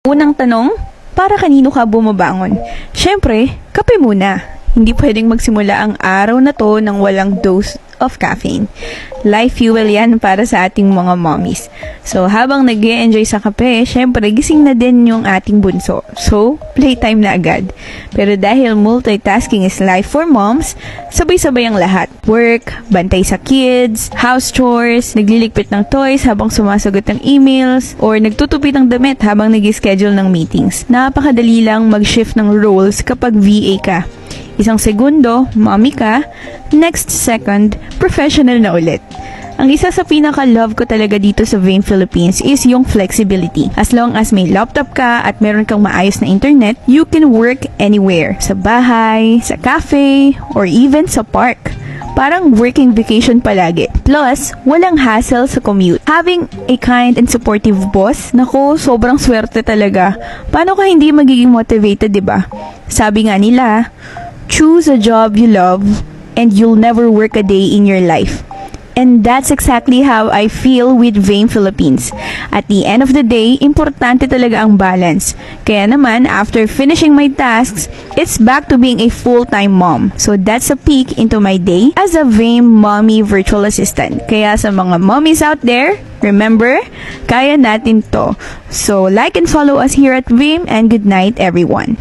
Unang tanong, para kanino ka bumabangon? Siyempre, kape muna. Hindi pwedeng magsimula ang araw na to ng walang dose of caffeine. Life fuel yan para sa ating mga mommies. So, habang nag-e-enjoy sa kape, syempre, gising na din yung ating bunso. So, playtime na agad. Pero dahil multitasking is life for moms, sabay-sabay ang lahat. Work, bantay sa kids, house chores, nagliligpit ng toys habang sumasagot ng emails, or nagtutupit ng damit habang nag-schedule ng meetings. Napakadali lang mag-shift ng roles kapag VA ka. Isang segundo, mommy ka. Next second, professional na ulit. Ang isa sa pinaka-love ko talaga dito sa Vame Philippines is yung flexibility. As long as may laptop ka at meron kang maayos na internet, you can work anywhere. Sa bahay, sa cafe, or even sa park. Parang working vacation palagi. Plus, walang hassle sa commute. Having a kind and supportive boss, nako, sobrang swerte talaga. Paano ka hindi magiging motivated, diba? Sabi nga nila, choose a job you love and you'll never work a day in your life. And that's exactly how I feel with Vame Philippines. At the end of the day, importante talaga ang balance. Kaya naman, after finishing my tasks, it's back to being a full-time mom. So that's a peek into my day as a Vame Mommy Virtual Assistant. Kaya sa mga mommies out there, remember, kaya natin to. So like and follow us here at Vame, and good night everyone.